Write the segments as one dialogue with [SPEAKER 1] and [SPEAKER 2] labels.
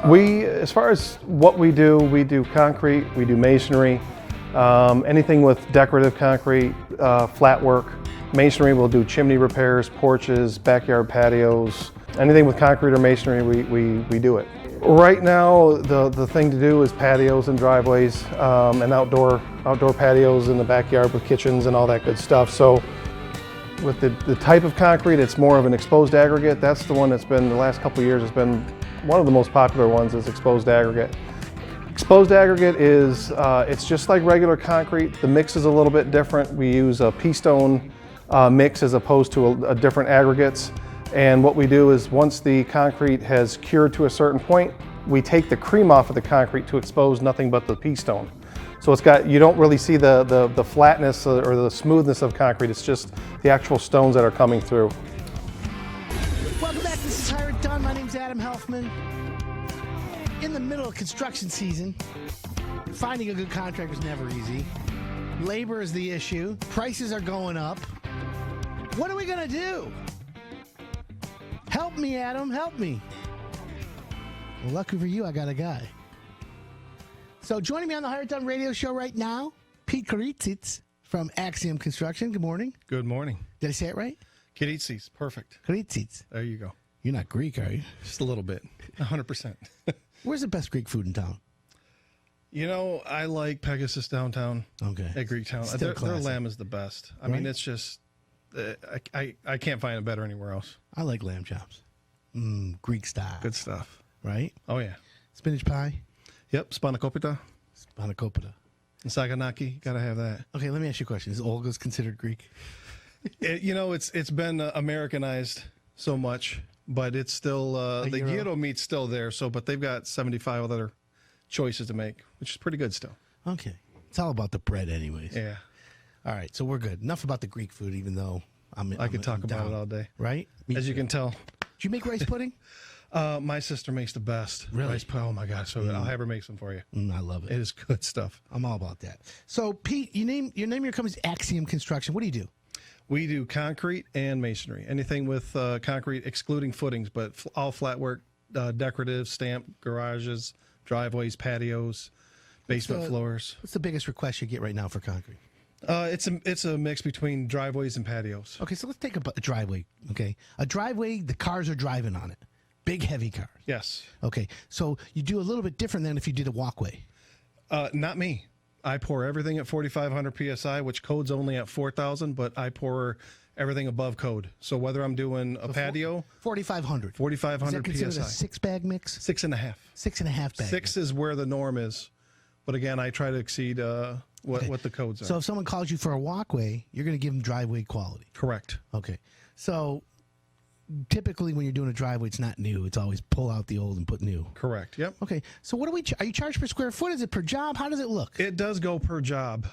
[SPEAKER 1] As far as what we do concrete, we do masonry, anything with decorative concrete, flat work. Masonry, we'll do chimney repairs, porches, backyard patios. Anything with concrete or masonry, we do it. Right now, the thing to do is patios and driveways, and outdoor patios in the backyard with kitchens and all that good stuff. So with the type of concrete, it's more of an exposed aggregate. That's the one that's been, the last couple of years, has been one of the most popular ones is exposed aggregate. Exposed aggregate is, it's just like regular concrete. The mix is a little bit different. We use a pea stone mix as opposed to a different aggregates. And what we do is once the concrete has cured to a certain point, we take the cream off of the concrete to expose nothing but the pea stone. So it's got, you don't really see the flatness or the smoothness of concrete. It's just the actual stones that are coming through.
[SPEAKER 2] Welcome back. This is Hired Done. My name's Adam Helfman. In the middle of construction season, finding a good contractor is never easy. Labor is the issue. Prices are going up. What are we going to do? Help me, Adam. Help me. Well, lucky for you, I got a guy. So joining me on the Hired Done radio show right now, Kyritsis from Axiom Construction. Good morning.
[SPEAKER 3] Good morning.
[SPEAKER 2] Did I say it right?
[SPEAKER 3] Kyritsis, perfect.
[SPEAKER 2] Kyritsis.
[SPEAKER 3] There you go.
[SPEAKER 2] You're not Greek, are you?
[SPEAKER 3] Just a little bit. 100%.
[SPEAKER 2] Where's the best Greek food in town?
[SPEAKER 3] You know, I like Pegasus downtown.
[SPEAKER 2] Okay.
[SPEAKER 3] At Greektown.
[SPEAKER 2] Still
[SPEAKER 3] Their lamb is the best. I mean, it's just, I can't find it better anywhere else.
[SPEAKER 2] I like lamb chops. Greek style.
[SPEAKER 3] Good stuff.
[SPEAKER 2] Right?
[SPEAKER 3] Oh, yeah.
[SPEAKER 2] Spinach pie?
[SPEAKER 3] Yep, spanakopita
[SPEAKER 2] Spanakopita.
[SPEAKER 3] and saganaki. Got to have that.
[SPEAKER 2] Okay, let me ask you a question. Is Olga's considered Greek?
[SPEAKER 3] It's been Americanized so much, but it's still, the gyro meat's still there, but they've got 75 other choices to make, which is pretty good still.
[SPEAKER 2] Okay. It's all about the bread anyways.
[SPEAKER 3] Yeah.
[SPEAKER 2] All right, so we're good. Enough about the Greek food, even though
[SPEAKER 3] I could talk about it all day.
[SPEAKER 2] Right?
[SPEAKER 3] As you can tell.
[SPEAKER 2] Do you make rice pudding?
[SPEAKER 3] My sister makes the best.
[SPEAKER 2] Really?
[SPEAKER 3] Rice pudding. Oh my gosh! So I'll have her make some for you.
[SPEAKER 2] I love it.
[SPEAKER 3] It is good stuff.
[SPEAKER 2] I'm all about that. So, Pete, your name your company's Axiom Construction. What do you do?
[SPEAKER 3] We do concrete and masonry. Anything with concrete, excluding footings, but all flat work, decorative, stamped garages, driveways, patios, basement floors.
[SPEAKER 2] What's the biggest request you get right now for concrete?
[SPEAKER 3] It's a mix between driveways and patios.
[SPEAKER 2] Okay, so let's take a driveway. Okay, a driveway, the cars are driving on it. Big, heavy cars.
[SPEAKER 3] Yes.
[SPEAKER 2] Okay, so you do a little bit different than if you did a walkway.
[SPEAKER 3] Not me. I pour everything at 4,500 PSI, which code's only at 4,000, but I pour everything above code. So whether I'm doing a patio.
[SPEAKER 2] 4,500.
[SPEAKER 3] 4,500
[SPEAKER 2] Is that considered
[SPEAKER 3] PSI.
[SPEAKER 2] a six-bag mix?
[SPEAKER 3] 6.5.
[SPEAKER 2] 6.5 bag.
[SPEAKER 3] 6 is where the norm is. But again, I try to exceed what the codes are.
[SPEAKER 2] So if someone calls you for a walkway, you're going to give them driveway quality.
[SPEAKER 3] Correct.
[SPEAKER 2] Okay. So typically when you're doing a driveway, it's not new. It's always pull out the old and put new.
[SPEAKER 3] Correct. Yep.
[SPEAKER 2] Okay. So what are you charged per square foot? Is it per job? How does it look?
[SPEAKER 3] It does go per job.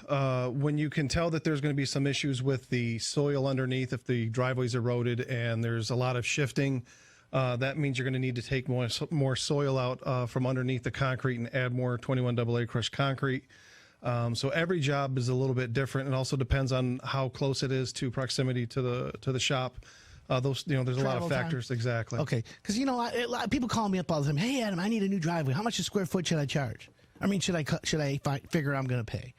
[SPEAKER 3] When you can tell that there's going to be some issues with the soil underneath, if the driveway's eroded and there's a lot of shifting, that means you're going to need to take more soil out from underneath the concrete and add more 21 AA crushed concrete. So every job is a little bit different. It also depends on how close it is to proximity to the shop. There's a lot of factors. Time. Exactly.
[SPEAKER 2] Okay, because a lot of people call me up all the time. Hey, Adam, I need a new driveway. How much a square foot should I charge? I mean, should I figure I'm going to pay?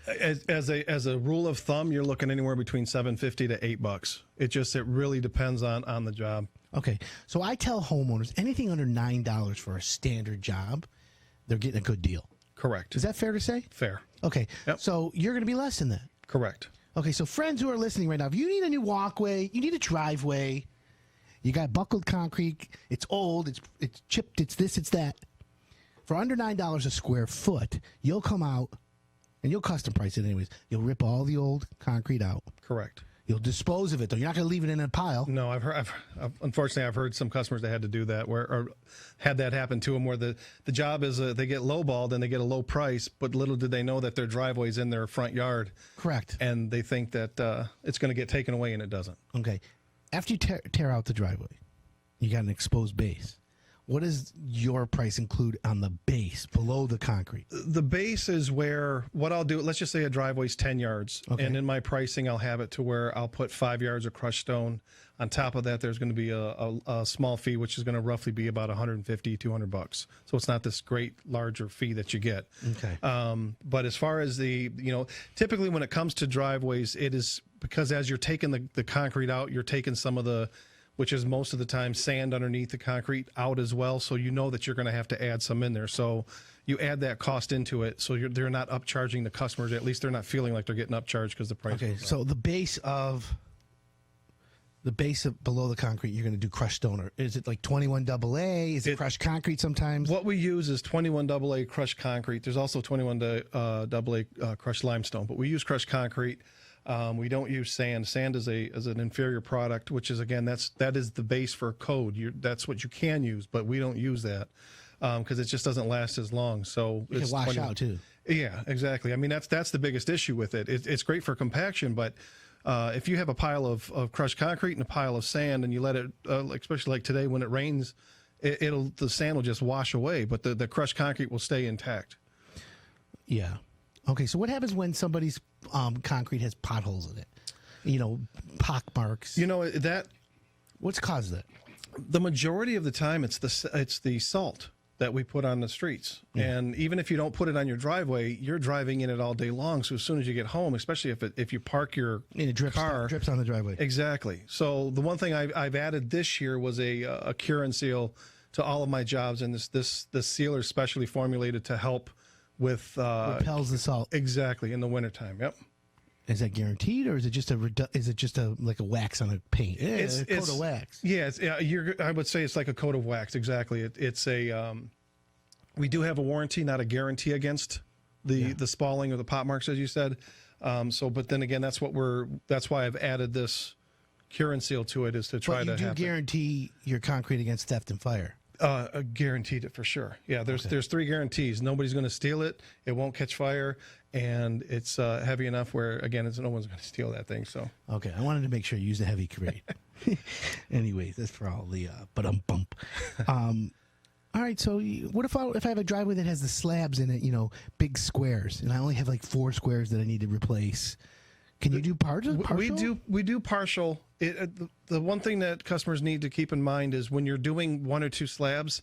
[SPEAKER 3] As a rule of thumb, you're looking anywhere between $7.50 to $8. It really depends on the job.
[SPEAKER 2] Okay, so I tell homeowners anything under $9 for a standard job, they're getting a good deal.
[SPEAKER 3] Correct.
[SPEAKER 2] Is that fair to say?
[SPEAKER 3] Fair.
[SPEAKER 2] Okay.
[SPEAKER 3] Yep.
[SPEAKER 2] So you're going to be less than that.
[SPEAKER 3] Correct.
[SPEAKER 2] Okay, so friends who are listening right now, if you need a new walkway, you need a driveway, you got buckled concrete, it's old, it's chipped, it's this, it's that. For under $9 a square foot, you'll come out and you'll custom price it anyways. You'll rip all the old concrete out.
[SPEAKER 3] Correct.
[SPEAKER 2] You'll dispose of it, though. You're not going to leave it in a pile.
[SPEAKER 3] No, unfortunately, I've heard some customers that had to do that, or had that happen to them, where the job is they get lowballed and they get a low price, but little did they know that their driveway's in their front yard.
[SPEAKER 2] Correct.
[SPEAKER 3] And they think that it's going to get taken away, and it doesn't.
[SPEAKER 2] Okay. After you tear out the driveway, you got an exposed base. What does your price include on the base below the concrete?
[SPEAKER 3] The base is where what I'll do. Let's just say a driveway's 10 yards,
[SPEAKER 2] Okay.
[SPEAKER 3] and in my pricing, I'll have it to where I'll put 5 yards of crushed stone. On top of that, there's going to be a small fee, which is going to roughly be about $150, $200. So it's not this great larger fee that you get.
[SPEAKER 2] Okay.
[SPEAKER 3] But as far as typically when it comes to driveways, it is because as you're taking the concrete out, you're taking some of the, which is most of the time sand underneath the concrete out as well. So you know that you're going to have to add some in there. So you add that cost into it. So they're not upcharging the customers. At least they're not feeling like they're getting upcharged because the price.
[SPEAKER 2] Okay. So the base of below the concrete, you're going to do crushed stone, or is it like 21 AA? Is it crushed concrete sometimes?
[SPEAKER 3] What we use is 21 AA crushed concrete. There's also 21 AA crushed limestone, but we use crushed concrete. We don't use sand. Sand is an inferior product, which is again that is the base for code. That's what you can use, but we don't use that because it just doesn't last as long. So
[SPEAKER 2] it can wash out too.
[SPEAKER 3] Yeah, exactly. I mean that's the biggest issue with it. It's great for compaction, but if you have a pile of crushed concrete and a pile of sand, and you let it, especially like today when it rains, the sand will just wash away, but the crushed concrete will stay intact.
[SPEAKER 2] Yeah. Okay. So what happens when somebody's concrete has potholes in it? You know, pock marks.
[SPEAKER 3] You know that.
[SPEAKER 2] What's caused that?
[SPEAKER 3] The majority of the time, it's the salt that we put on the streets. Yeah. And even if you don't put it on your driveway, you're driving in it all day long. So as soon as you get home, especially if you park your car,
[SPEAKER 2] it drips on the driveway.
[SPEAKER 3] Exactly. So the one thing I've added this year was a cure and seal to all of my jobs, and this sealer is specially formulated to help with
[SPEAKER 2] repels the salt.
[SPEAKER 3] Exactly, in the wintertime. Yep.
[SPEAKER 2] Is that guaranteed, or is it just like a wax on a paint? Yeah, it's a coat of wax.
[SPEAKER 3] Yeah, I would say it's like a coat of wax. Exactly. We do have a warranty, not a guarantee against the spalling or the pot marks, as you said. But then again, that's why I've added this cure and seal to it, is to try to.
[SPEAKER 2] But you do guarantee your concrete against theft and fire.
[SPEAKER 3] Guaranteed it for sure. Yeah, there's 3 guarantees. Nobody's going to steal it. It won't catch fire, and it's heavy enough where again, no one's going to steal that thing. So
[SPEAKER 2] okay, I wanted to make sure you use a heavy grade. Anyways, that's for all the bump. All right, so what if I have a driveway that has the slabs in it, big squares, and I only have like 4 squares that I need to replace? Can you do partial?
[SPEAKER 3] We do partial. The one thing that customers need to keep in mind is when you're doing 1 or 2 slabs,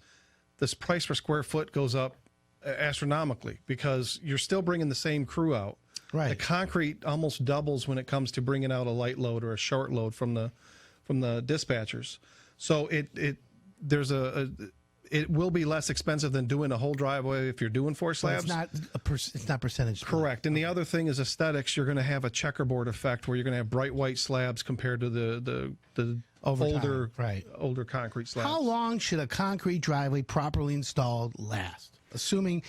[SPEAKER 3] this price per square foot goes up astronomically because you're still bringing the same crew out.
[SPEAKER 2] Right.
[SPEAKER 3] The concrete almost doubles when it comes to bringing out a light load or a short load from the dispatchers. So it will be less expensive than doing a whole driveway if you're doing 4 slabs.
[SPEAKER 2] It's not percentage.
[SPEAKER 3] Correct. And the other thing is aesthetics. You're going to have a checkerboard effect where you're going to have bright white slabs compared to the older concrete slabs.
[SPEAKER 2] How long should a concrete driveway properly installed last? Assuming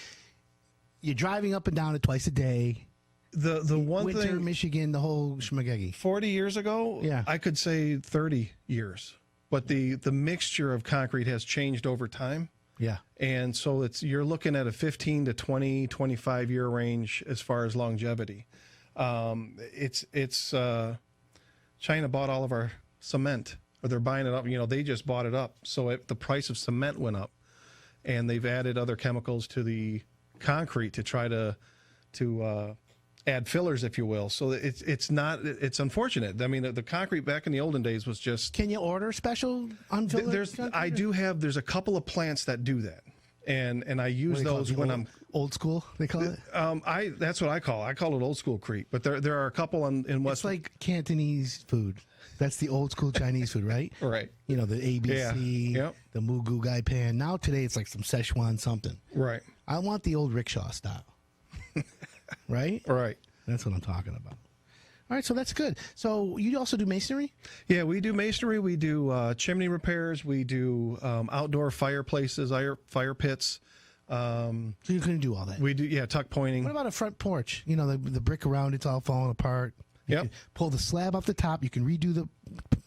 [SPEAKER 2] you're driving up and down it twice a day.
[SPEAKER 3] The one
[SPEAKER 2] winter,
[SPEAKER 3] thing,
[SPEAKER 2] Michigan, the whole schmagegi.
[SPEAKER 3] 40 years ago,
[SPEAKER 2] yeah,
[SPEAKER 3] I could say 30 years. But the mixture of concrete has changed over time.
[SPEAKER 2] Yeah.
[SPEAKER 3] And so you're looking at a 15 to 20, 25 year range as far as longevity. China bought all of our cement, or they're buying it up. They just bought it up. So the price of cement went up, and they've added other chemicals to the concrete to try to add fillers, if you will. So it's unfortunate. I mean, the concrete back in the olden days was just.
[SPEAKER 2] Can you order special unfilled?
[SPEAKER 3] There's a couple of plants that do that, and I use those when I'm
[SPEAKER 2] old school. They call it.
[SPEAKER 3] That's what I call it. I call it old school crete. But there are a couple in West.
[SPEAKER 2] It's like Cantonese food. That's the old school Chinese food, right?
[SPEAKER 3] Right.
[SPEAKER 2] The ABC, the Mugu Gai Pan. Now today it's like some Szechuan something.
[SPEAKER 3] Right.
[SPEAKER 2] I want the old rickshaw style. Right?
[SPEAKER 3] Right.
[SPEAKER 2] That's what I'm talking about. All right, so that's good. So you also do masonry?
[SPEAKER 3] Yeah, we do masonry. We do chimney repairs. We do outdoor fireplaces, fire pits.
[SPEAKER 2] So you couldn't do all that?
[SPEAKER 3] We do, tuck pointing.
[SPEAKER 2] What about a front porch? The brick around it's all falling apart. You can pull the slab off the top. You can redo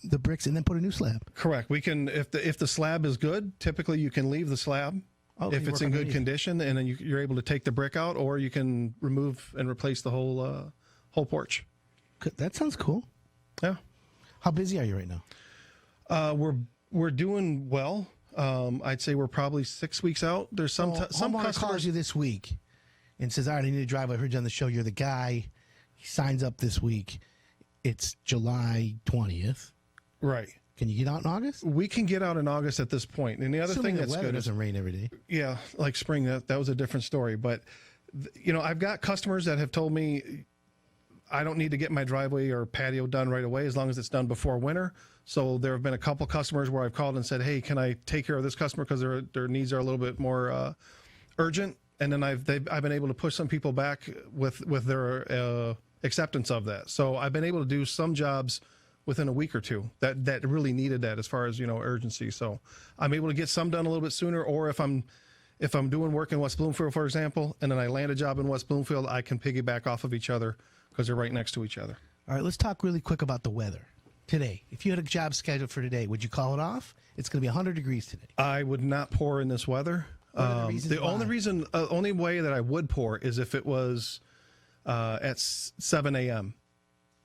[SPEAKER 2] the bricks and then put a new slab.
[SPEAKER 3] Correct. We can, if the slab is good, typically you can leave the slab. If it's in good condition, and then you're able to take the brick out, or you can remove and replace the whole porch.
[SPEAKER 2] That sounds cool.
[SPEAKER 3] Yeah.
[SPEAKER 2] How busy are you right now?
[SPEAKER 3] We're doing well. I'd say we're probably 6 weeks out. There's some
[SPEAKER 2] homeowner calls
[SPEAKER 3] customers.
[SPEAKER 2] you this week and says, all right, I need a driveway. I heard you on the show. You're the guy. He signs up this week. It's July 20th.
[SPEAKER 3] Right.
[SPEAKER 2] Can you get out in August?
[SPEAKER 3] We can get out in August at this point. And the other
[SPEAKER 2] Assuming
[SPEAKER 3] thing
[SPEAKER 2] the
[SPEAKER 3] that's
[SPEAKER 2] weather
[SPEAKER 3] good is,
[SPEAKER 2] doesn't rain every day.
[SPEAKER 3] yeah, like spring, that was a different story. But, I've got customers that have told me I don't need to get my driveway or patio done right away as long as it's done before winter. So there have been a couple customers where I've called and said, hey, can I take care of this customer because their needs are a little bit more urgent? And then I've been able to push some people back with their acceptance of that. So I've been able to do some jobs within a week or two that really needed that as far as, urgency. So I'm able to get some done a little bit sooner, or if I'm doing work in West Bloomfield, for example, and then I land a job in West Bloomfield, I can piggyback off of each other because they're right next to each other.
[SPEAKER 2] All right, let's talk really quick about the weather today. If you had a job scheduled for today, would you call it off? It's going to be 100 degrees today.
[SPEAKER 3] I would not pour in this weather.
[SPEAKER 2] What are the reasons why?
[SPEAKER 3] Only way that I would pour is if it was at 7 a.m.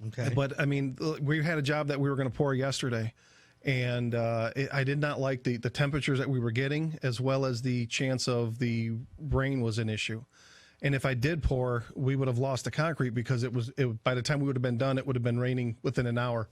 [SPEAKER 2] Okay.
[SPEAKER 3] But I mean, we had a job that we were going to pour yesterday, and I did not like the temperatures that we were getting, as well as the chance of the rain was an issue. And if I did pour, we would have lost the concrete because by the time we would have been done, it would have been raining within an hour,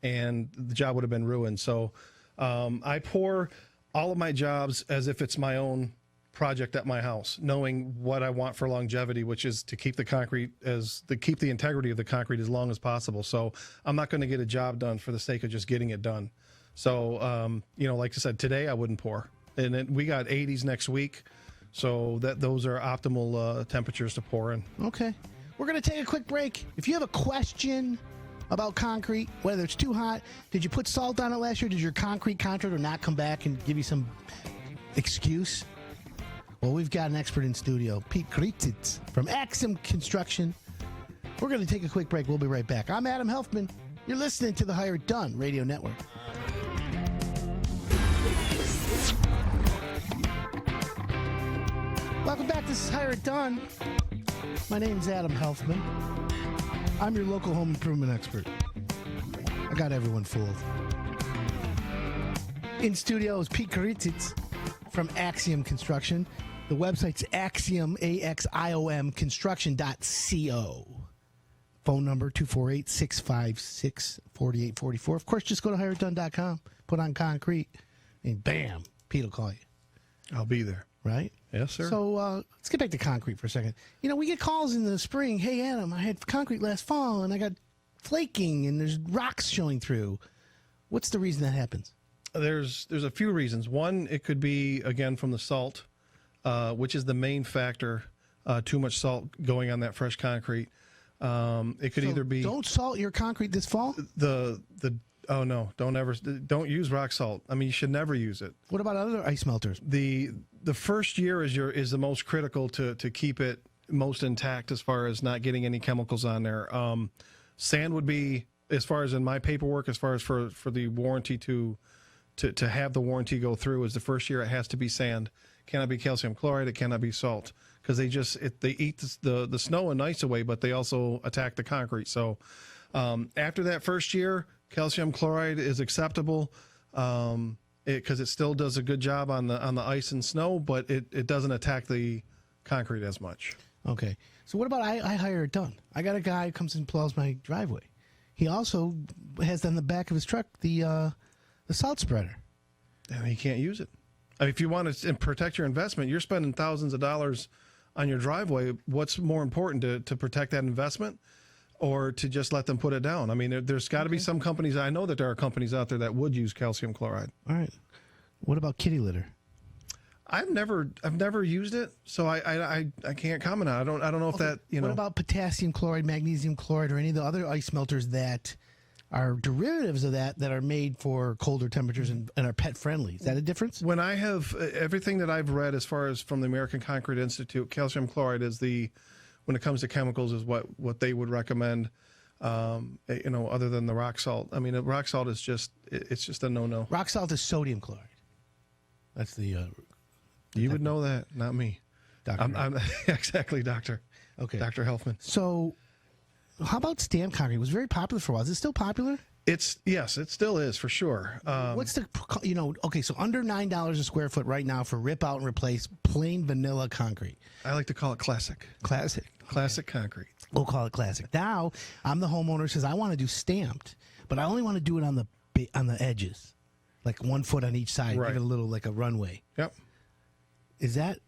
[SPEAKER 3] and the job would have been ruined. So I pour all of my jobs as if it's my own project at my house, knowing what I want for longevity, which is to keep keep the integrity of the concrete as long as possible. So I'm not going to get a job done for the sake of just getting it done. So like I said, today I wouldn't pour, and then we got 80s next week. So those are optimal temperatures to pour in.
[SPEAKER 2] Okay. We're going to take a quick break. If you have a question about concrete, whether it's too hot, did you put salt on it last year? Did your concrete contractor not come back and give you some excuse? Well, we've got an expert in studio, Pete Kyritsis from Axiom Construction. We're going to take a quick break. We'll be right back. I'm Adam Helfman. You're listening to the Hire It Done Radio Network. Welcome back. This is Hire It Done. My name's Adam Helfman. I'm your local home improvement expert. I got everyone fooled. In studio is Pete Kyritsis from Axiom Construction. The website's Axiom, A-X-I-O-M, construction.co. Phone number 248-656-4844. Of course, just go to hireitdone.com, put on concrete, and bam, Pete will call you.
[SPEAKER 3] I'll be there.
[SPEAKER 2] Right?
[SPEAKER 3] Yes, sir.
[SPEAKER 2] So let's get back to concrete for a second. We get calls in the spring. Hey, Adam, I had concrete last fall, and I got flaking, and there's rocks showing through. What's the reason that happens?
[SPEAKER 3] There's a few reasons. One, it could be, again, from the salt, which is the main factor. Too much salt going on that fresh concrete. It could either be...
[SPEAKER 2] Don't salt your concrete this fall?
[SPEAKER 3] Oh no! Don't use rock salt. I mean, you should never use it.
[SPEAKER 2] What about other ice melters?
[SPEAKER 3] The first year is the most critical to keep it most intact as far as not getting any chemicals on there. Sand would be, as far as in my paperwork, as far as for the warranty to have the warranty go through, is the first year it has to be sand. Cannot be calcium chloride. It cannot be salt, because they eat the snow and ice away, but they also attack the concrete. So after that first year, calcium chloride is acceptable because it still does a good job on the ice and snow, but it doesn't attack the concrete as much.
[SPEAKER 2] Okay. So what about I hire it done? I got a guy who comes and plows my driveway. He also has on the back of his truck the salt spreader.
[SPEAKER 3] And he can't use it. I mean, if you want to protect your investment, you're spending thousands of dollars on your driveway. What's more important, to protect that investment, or to just let them put it down? I mean, there's got to be some companies. I know that there are companies out there that would use calcium chloride.
[SPEAKER 2] All right. What about kitty litter?
[SPEAKER 3] I've never used it, so I can't comment on it. I don't know if that,
[SPEAKER 2] What about potassium chloride, magnesium chloride, or any of the other ice melters that are derivatives of that are made for colder temperatures and are pet friendly? Is that a difference?
[SPEAKER 3] When I have everything that I've read as far as from the American Concrete Institute, calcium chloride is when it comes to chemicals, is what they would recommend. Other than the rock salt. I mean, rock salt is just a no-no.
[SPEAKER 2] Rock salt is sodium chloride. That's the.
[SPEAKER 3] You would know that, not me.
[SPEAKER 2] Doctor.
[SPEAKER 3] I'm exactly, Doctor.
[SPEAKER 2] Okay.
[SPEAKER 3] Dr. Helfman.
[SPEAKER 2] So, how about stamped concrete? It was very popular for a while. Is it still popular?
[SPEAKER 3] Yes, it still is for sure.
[SPEAKER 2] What's the, okay, so under $9 a square foot right now for rip out and replace plain vanilla concrete.
[SPEAKER 3] I like to call it classic.
[SPEAKER 2] Classic
[SPEAKER 3] Concrete.
[SPEAKER 2] We'll call it classic. Now, I'm the homeowner says I want to do stamped, but I only want to do it on the edges, like 1 foot on each side,
[SPEAKER 3] Right.
[SPEAKER 2] give it a little like a runway.
[SPEAKER 3] Yep.
[SPEAKER 2] Is that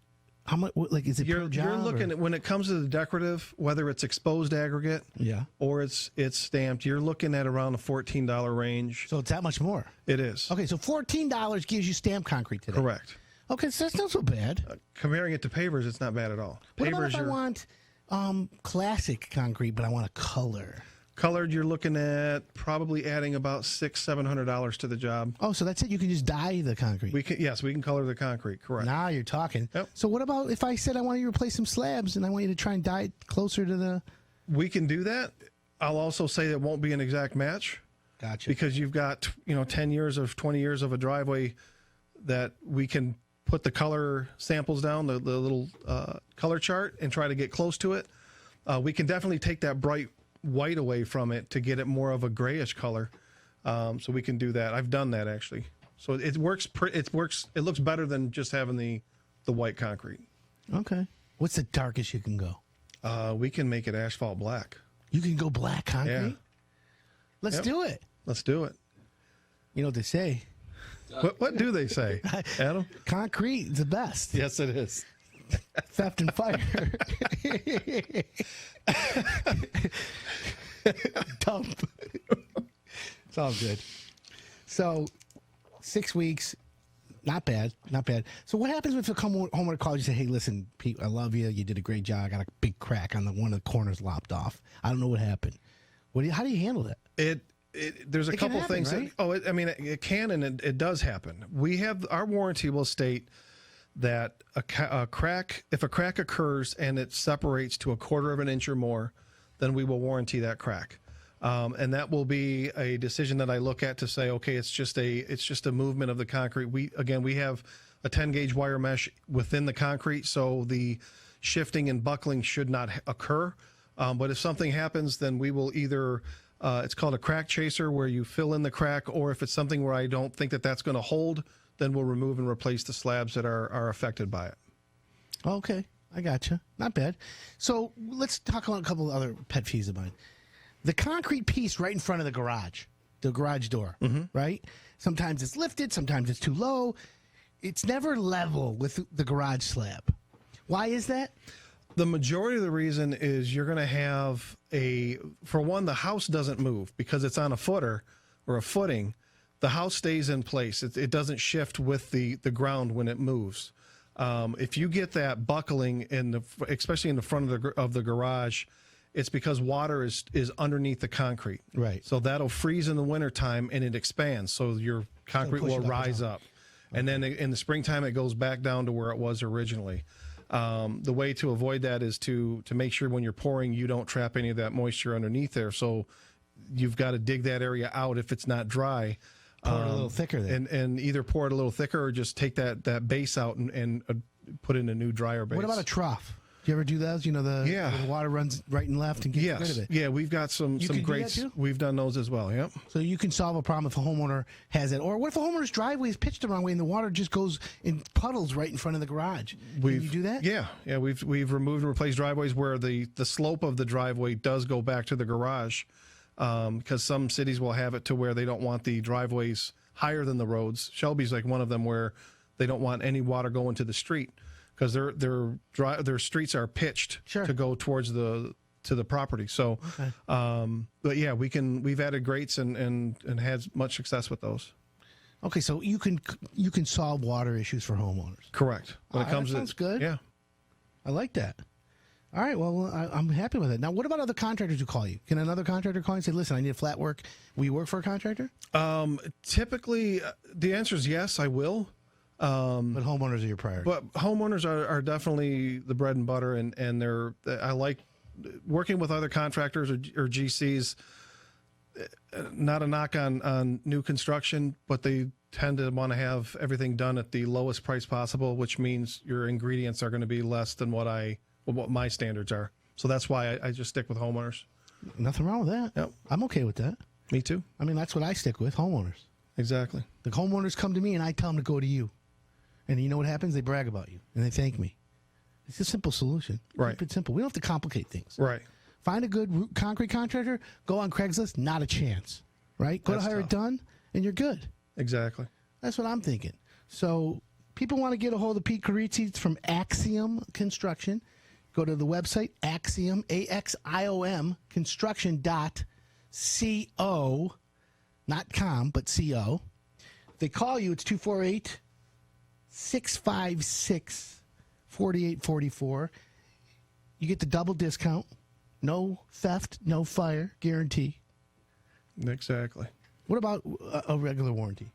[SPEAKER 2] how much? Like, is it per job?
[SPEAKER 3] You're looking at, when it comes to the decorative, whether it's exposed aggregate,
[SPEAKER 2] Yeah.
[SPEAKER 3] or it's stamped, you're looking at around the $14 range.
[SPEAKER 2] So it's that much more.
[SPEAKER 3] It is.
[SPEAKER 2] Okay, so $14 gives you stamped concrete today.
[SPEAKER 3] Correct.
[SPEAKER 2] Okay, so that's not so bad.
[SPEAKER 3] Comparing it to pavers, it's not bad at all.
[SPEAKER 2] What about
[SPEAKER 3] Pavers,
[SPEAKER 2] if I want classic concrete, but I want a color?
[SPEAKER 3] colored, you're looking at probably adding about $600-700 to the job.
[SPEAKER 2] Oh, so that's it. You can just dye the concrete.
[SPEAKER 3] We can color the concrete. Correct.
[SPEAKER 2] Now you're talking.
[SPEAKER 3] Yep.
[SPEAKER 2] So what about if I said I want you to replace some slabs and I want you to try and dye it closer to the?
[SPEAKER 3] We can do that. I'll also say it won't be an exact match.
[SPEAKER 2] Gotcha.
[SPEAKER 3] Because you've got 10 years of 20 years of a driveway that we can put the color samples down, the little color chart, and try to get close to it. We can definitely take that bright white away from it to get it more of a grayish color. So we can do that. I've done that actually. So it works. It looks better than just having the white concrete.
[SPEAKER 2] Okay. What's the darkest you can go?
[SPEAKER 3] We can make it asphalt black.
[SPEAKER 2] You can go black concrete?
[SPEAKER 3] Yeah.
[SPEAKER 2] Let's do it.
[SPEAKER 3] Let's do it.
[SPEAKER 2] You know what they say?
[SPEAKER 3] What do they say, Adam?
[SPEAKER 2] Concrete is the best.
[SPEAKER 3] Yes, it is.
[SPEAKER 2] Theft and fire. Dump. It's all good. So, 6 weeks, not bad, not bad. So what happens if a homeowner calls you and say, hey, listen, Pete, I love you. You did a great job. I got a big crack on one of the corners lopped off. I don't know what happened. How do you handle that?
[SPEAKER 3] There's a couple
[SPEAKER 2] happen,
[SPEAKER 3] things.
[SPEAKER 2] right?
[SPEAKER 3] It can and it does happen. We have our warranty will state that if a crack occurs and it separates to 1/4 of an inch or more, then we will warranty that crack. And that will be a decision that I look at to say, okay, it's just a movement of the concrete. We have a 10 gauge wire mesh within the concrete, so the shifting and buckling should not occur. But if something happens, then we will either it's called a crack chaser, where you fill in the crack, or if it's something where I don't think that that's going to hold, then we'll remove and replace the slabs that are affected by it.
[SPEAKER 2] Okay, I gotcha. Not bad. So let's talk about a couple of other pet peeves of mine. The concrete piece right in front of the garage door, right? Sometimes it's lifted, sometimes it's too low. It's never level with the garage slab. Why is that?
[SPEAKER 3] The majority of the reason is you're going to have for one, the house doesn't move because it's on a footer or a footing. The house stays in place. It doesn't shift with the ground when it moves. If you get that buckling especially in the front of the garage, it's because water is underneath the concrete.
[SPEAKER 2] Right.
[SPEAKER 3] So that'll freeze in the wintertime and it expands. So your concrete will rise up. And then in the springtime, it goes back down to where it was originally. The way to avoid that is to make sure when you're pouring, you don't trap any of that moisture underneath there. So you've got to dig that area out if it's not dry.
[SPEAKER 2] Pour it a little thicker then.
[SPEAKER 3] And either pour it a little thicker or just take that base out and put in a new drier base.
[SPEAKER 2] What about a trough? Do you ever do those? The water runs right and left and gets rid of it.
[SPEAKER 3] Yeah, we've got some great. We've done those as well. Yep.
[SPEAKER 2] So you can solve a problem if a homeowner has it, or what if a homeowner's driveway is pitched the wrong way and the water just goes in puddles right in front of the garage? Can you do that?
[SPEAKER 3] Yeah. We've removed and replaced driveways where the slope of the driveway does go back to the garage, because some cities will have it to where they don't want the driveways higher than the roads. Shelby's like one of them where they don't want any water going to the street, because their streets are pitched to go towards the property. So, but yeah, we've added grates and had much success with those.
[SPEAKER 2] Okay, so you can solve water issues for homeowners.
[SPEAKER 3] Correct. When it comes
[SPEAKER 2] that sounds good.
[SPEAKER 3] Yeah,
[SPEAKER 2] I like that. All right, well, I'm happy with it. Now, what about other contractors who call you? Can another contractor call you and say, listen, I need a flat work? Will you work for a contractor?
[SPEAKER 3] Typically, the answer is yes, I will.
[SPEAKER 2] But homeowners are your priority.
[SPEAKER 3] But homeowners are definitely the bread and butter, and I like working with other contractors or GCs. Not a knock on new construction, but they tend to want to have everything done at the lowest price possible, which means your ingredients are going to be less than what my standards are. So that's why I just stick with homeowners.
[SPEAKER 2] Nothing wrong with that.
[SPEAKER 3] Yep.
[SPEAKER 2] I'm okay with that.
[SPEAKER 3] Me too.
[SPEAKER 2] I mean, that's what I stick with, homeowners.
[SPEAKER 3] Exactly.
[SPEAKER 2] The homeowners come to me, and I tell them to go to you. And you know what happens? They brag about you, and they thank me. It's a simple solution.
[SPEAKER 3] Right.
[SPEAKER 2] Keep it simple. We don't have to complicate things.
[SPEAKER 3] Right.
[SPEAKER 2] Find a good concrete contractor, go on Craigslist, not a chance. Right? Go
[SPEAKER 3] That's
[SPEAKER 2] to Hire It
[SPEAKER 3] tough.
[SPEAKER 2] Done, and you're good.
[SPEAKER 3] Exactly.
[SPEAKER 2] That's what I'm thinking. So people want to get a hold of Pete Kyritsis from Axiom Construction. Go to the website, Axiom, A-X-I-O-M, construction.co, not com, but C-O. If they call you, it's 248-656-4844. You get the double discount. No theft, no fire, guarantee.
[SPEAKER 3] Exactly.
[SPEAKER 2] What about a regular warranty?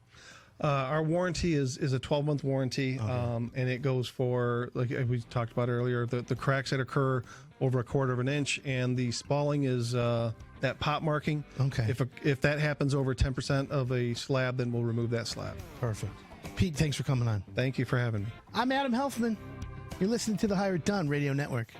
[SPEAKER 3] Our warranty is a 12-month warranty, and it goes for, like we talked about earlier, the cracks that occur over a quarter of an inch, and the spalling is that pop marking.
[SPEAKER 2] Okay.
[SPEAKER 3] If that happens over 10% of a slab, then we'll remove that slab.
[SPEAKER 2] Perfect. Pete, thanks for coming on.
[SPEAKER 3] Thank you for having me.
[SPEAKER 2] I'm Adam Helfman. You're listening to the Hire It Done Radio Network.